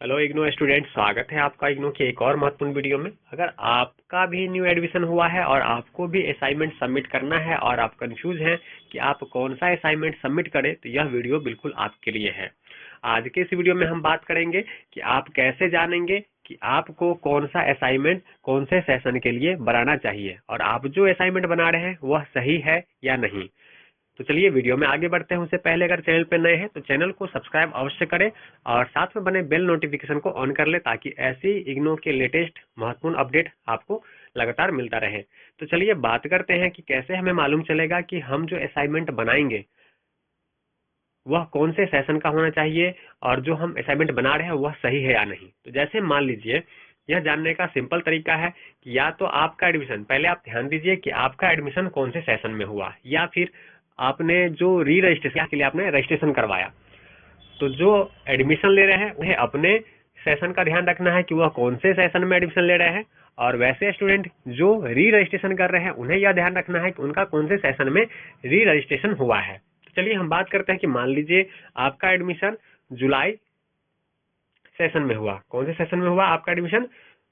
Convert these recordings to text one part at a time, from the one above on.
Hello IGNOU student, स्वागत है आपका इग्नो की एक और महत्वपूर्ण वीडियो में। अगर आपका भी न्यू एडमिशन हुआ है और आपको भी असाइनमेंट सबमिट करना है और आप कंफ्यूज हैं कि आप कौन सा असाइनमेंट सबमिट करें, तो यह वीडियो बिल्कुल आपके लिए है। आज के इस वीडियो में हम बात करेंगे कि आप कैसे जानेंगे कि आपको कौन सा असाइनमेंट कौन से सेशन के लिए बनाना चाहिए और आप जो असाइनमेंट बना रहे हैं वह सही है या नहीं। तो चलिए वीडियो में आगे बढ़ते हैं। उससे पहले अगर चैनल पर नए हैं तो चैनल को सब्सक्राइब अवश्य करें और साथ में बने बेल नोटिफिकेशन को ऑन कर ले, ताकि ऐसी इग्नो के लेटेस्ट महत्वपूर्ण अपडेट आपको लगातार मिलता रहे। तो चलिए बात करते हैं कि कैसे हमें मालूम चलेगा कि हम जो असाइनमेंट बनाएंगे वह कौन से सेशन का होना चाहिए और जो हम असाइनमेंट बना रहे हैं वह सही है या नहीं। तो जैसे मान लीजिए, यह जानने का सिंपल तरीका है कि या तो आपका एडमिशन, पहले आप ध्यान दीजिए कि आपका एडमिशन कौन से सेशन में हुआ, या फिर आपने जो री रजिस्ट्रेशन के लिए आपने रजिस्ट्रेशन करवाया। तो जो एडमिशन ले रहे हैं उन्हें अपने सेशन का ध्यान रखना है कि वह कौन से सेशन में एडमिशन ले रहे हैं, और वैसे स्टूडेंट जो री रजिस्ट्रेशन कर रहे हैं उन्हें यह ध्यान रखना है कि उनका कौन से सेशन में री रजिस्ट्रेशन हुआ है। तो चलिए हम बात करते हैं कि मान लीजिए आपका एडमिशन जुलाई सेशन में हुआ। कौन से सेशन में हुआ? आपका एडमिशन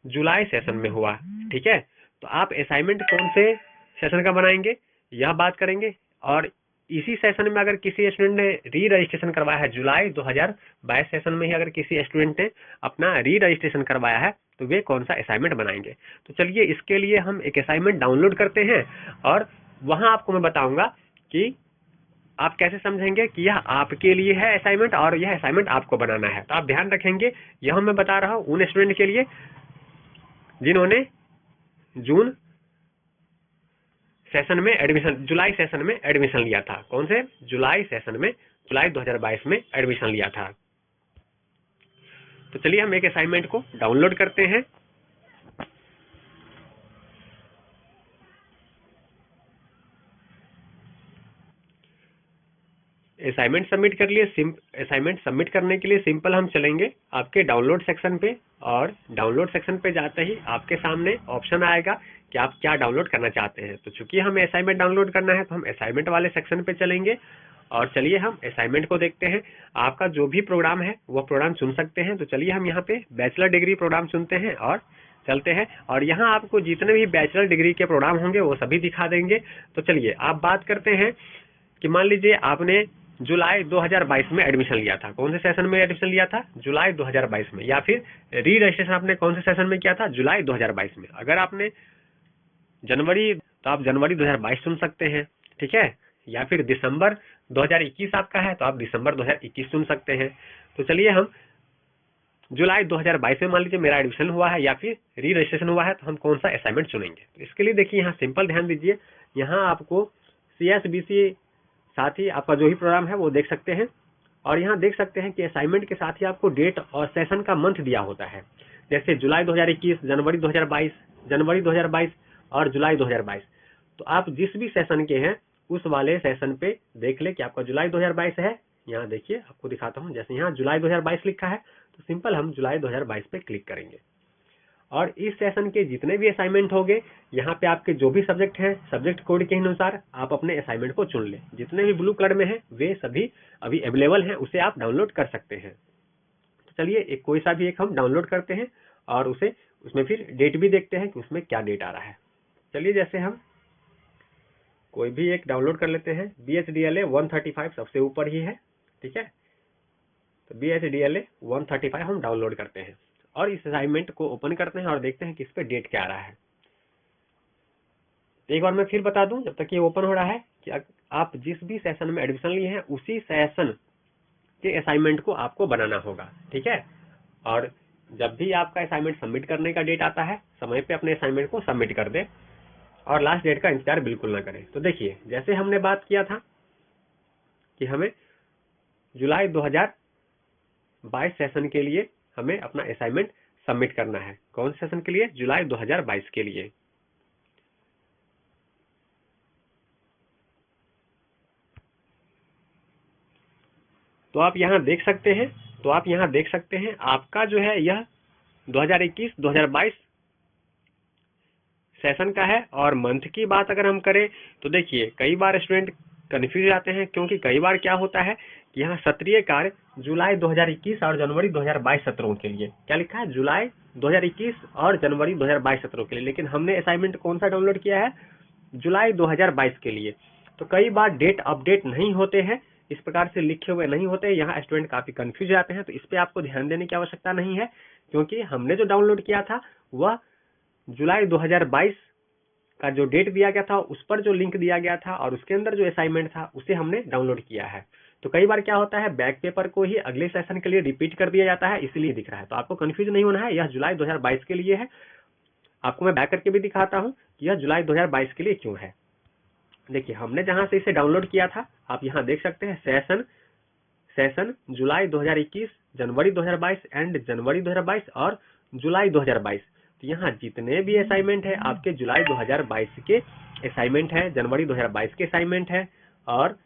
जुलाई सेशन में हुआ। ठीक है, तो आप असाइनमेंट कौन से सेशन का बनाएंगे यह बात करेंगे। और इसी सेशन में अगर किसी स्टूडेंट ने री रजिस्ट्रेशन करवाया है, जुलाई 2022 सेशन में ही अगर किसी स्टूडेंट ने अपना री रजिस्ट्रेशन करवाया है, तो वे कौन सा असाइनमेंट बनाएंगे। तो चलिए इसके लिए हम एक असाइनमेंट डाउनलोड करते हैं और वहां आपको मैं बताऊंगा कि आप कैसे समझेंगे कि यह आपके लिए है असाइनमेंट और यह असाइनमेंट आपको बनाना है। तो आप ध्यान रखेंगे, यह मैं बता रहा हूं उन स्टूडेंट के लिए जिन्होंने जून सेशन में एडमिशन, जुलाई सेशन में एडमिशन लिया था। कौन से? जुलाई सेशन में, जुलाई 2022 में एडमिशन लिया था। तो चलिए हम एक असाइनमेंट को डाउनलोड करते हैं। असाइनमेंट सबमिट कर लिए। असाइनमेंट सबमिट करने के लिए सिंपल हम चलेंगे आपके डाउनलोड सेक्शन पे, और डाउनलोड सेक्शन पे जाते ही आपके सामने ऑप्शन आएगा कि आप क्या डाउनलोड करना चाहते हैं। तो चूंकि हमें असाइनमेंट डाउनलोड करना है तो हम असाइनमेंट वाले सेक्शन पे चलेंगे और चलिए हम असाइनमेंट को देखते हैं। आपका जो भी प्रोग्राम है वह प्रोग्राम चुन सकते हैं। तो चलिए हम यहाँ पे बैचलर डिग्री प्रोग्राम चुनते हैं और चलते हैं, और यहाँ आपको जितने भी बैचलर डिग्री के प्रोग्राम होंगे वो सभी दिखा देंगे। तो चलिए आप बात करते हैं कि मान लीजिए आपने जुलाई 2022 में एडमिशन लिया था। कौन से सेशन में एडमिशन लिया था? जुलाई 2022 में। या फिर री रजिस्ट्रेशन आपने कौन से सेशन में किया था? जुलाई 2022 में। अगर आपने जनवरी, तो आप जनवरी 2022 चुन सकते हैं। ठीक है, या फिर दिसंबर 2021 आपका है तो आप दिसंबर 2021 चुन सकते हैं। तो चलिए हम जुलाई 2022 में मान लीजिए मेरा एडमिशन हुआ है या फिर री रजिस्ट्रेशन हुआ है, तो हम कौन सा असाइनमेंट चुनेंगे। तो इसके लिए देखिए यहाँ सिंपल ध्यान दीजिए, यहाँ आपको CSBC साथ ही आपका जो भी प्रोग्राम है वो देख सकते हैं, और यहाँ देख सकते हैं कि असाइनमेंट के साथ ही आपको डेट और सेशन का मंथ दिया होता है। जैसे जुलाई 2021, जनवरी 2022, जनवरी 2022 और जुलाई 2022। तो आप जिस भी सेशन के हैं उस वाले सेशन पे देख ले कि आपका जुलाई 2022 है। यहाँ देखिए आपको दिखाता हूँ, जैसे यहाँ जुलाई 2022 लिखा है तो सिंपल हम जुलाई 2022 पे क्लिक करेंगे, और इस सेशन के जितने भी असाइनमेंट होंगे यहाँ पे आपके जो भी सब्जेक्ट हैं, सब्जेक्ट कोड के अनुसार आप अपने असाइनमेंट को चुन लें। जितने भी ब्लू कलर में हैं वे सभी अभी अवेलेबल हैं, उसे आप डाउनलोड कर सकते हैं। तो चलिए एक कोई सा भी एक हम डाउनलोड करते हैं और उसमें फिर डेट भी देखते हैं कि उसमें क्या डेट आ रहा है। चलिए जैसे हम कोई भी एक डाउनलोड कर लेते हैं। BHDLA 135 सबसे ऊपर ही है। ठीक है, तो BHDLA 135 हम डाउनलोड करते हैं और इस असाइनमेंट को ओपन करते हैं और देखते हैं कि इस पे डेट क्या आ रहा है। एक बार मैं फिर बता दूं जब तक ये ओपन हो रहा है कि आप जिस भी सेशन में एडमिशन लिए हैं उसी सेशन के असाइनमेंट को आपको बनाना होगा। ठीक है, और जब भी आपका असाइनमेंट सबमिट करने का डेट आता है समय पे अपने असाइनमेंट को सबमिट कर दे और लास्ट डेट का इंतजार बिल्कुल ना करें। तो देखिए जैसे हमने बात किया था कि हमें जुलाई 2022 सेशन के लिए हमें अपना असाइनमेंट सबमिट करना है। कौन से सेशन के लिए? जुलाई 2022 के लिए। तो आप यहाँ देख सकते हैं आपका जो है यह 2021-2022 सेशन का है। और मंथ की बात अगर हम करें तो देखिए कई बार स्टूडेंट कंफ्यूज जाते हैं, क्योंकि कई बार क्या होता है कि यहाँ सत्रीय कार्य जुलाई 2021 और जनवरी 2022 सत्रों के लिए, क्या लिखा है, जुलाई 2021 और जनवरी 2022 सत्रों के लिए, लेकिन हमने असाइनमेंट कौन सा डाउनलोड किया है, जुलाई 2022 के लिए। तो कई बार डेट अपडेट नहीं होते हैं, इस प्रकार से लिखे हुए नहीं होते, यहाँ स्टूडेंट काफी कंफ्यूज जाते हैं। तो इस पे आपको ध्यान देने की आवश्यकता नहीं है, क्योंकि हमने जो डाउनलोड किया था वह जुलाई 2022 का जो डेट दिया गया था उस पर जो लिंक दिया गया था और उसके अंदर जो असाइनमेंट था उसे हमने डाउनलोड किया है। तो कई बार क्या होता है, बैक पेपर को ही अगले सेशन के लिए रिपीट कर दिया जाता है, इसलिए दिख रहा है। तो आपको कंफ्यूज नहीं होना है, यह जुलाई 2022 के लिए है। आपको मैं बैक करके भी दिखाता हूं कि यह जुलाई 2022 के लिए क्यों है। देखिए, हमने जहां से इसे डाउनलोड किया था, आप यहां देख सकते हैं, सेशन जुलाई 2021, जनवरी 2022 एंड जनवरी 2022 और जुलाई 2022। तो यहाँ जितने भी असाइनमेंट है आपके जुलाई 2022 के असाइनमेंट है, जनवरी 2022 के असाइनमेंट है और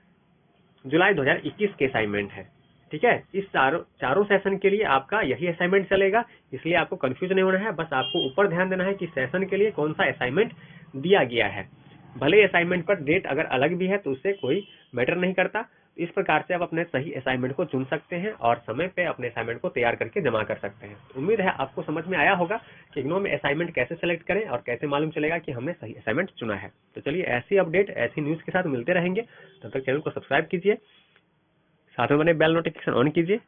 जुलाई 2021 के असाइनमेंट है। ठीक है, इस चारों सेशन के लिए आपका यही असाइनमेंट चलेगा, इसलिए आपको कंफ्यूज नहीं होना है। बस आपको ऊपर ध्यान देना है कि सेशन के लिए कौन सा असाइनमेंट दिया गया है। भले असाइनमेंट पर डेट अगर अलग भी है तो उससे कोई मैटर नहीं करता। इस प्रकार से आप अपने सही असाइनमेंट को चुन सकते हैं और समय पे अपने असाइनमेंट को तैयार करके जमा कर सकते हैं। उम्मीद है आपको समझ में आया होगा कि इग्नू में असाइनमेंट कैसे सेलेक्ट करें और कैसे मालूम चलेगा कि हमने सही असाइनमेंट चुना है। तो चलिए, ऐसी अपडेट, ऐसी न्यूज के साथ मिलते रहेंगे। तब तक चैनल को सब्सक्राइब कीजिए, साथ में बने बेल नोटिफिकेशन ऑन कीजिए।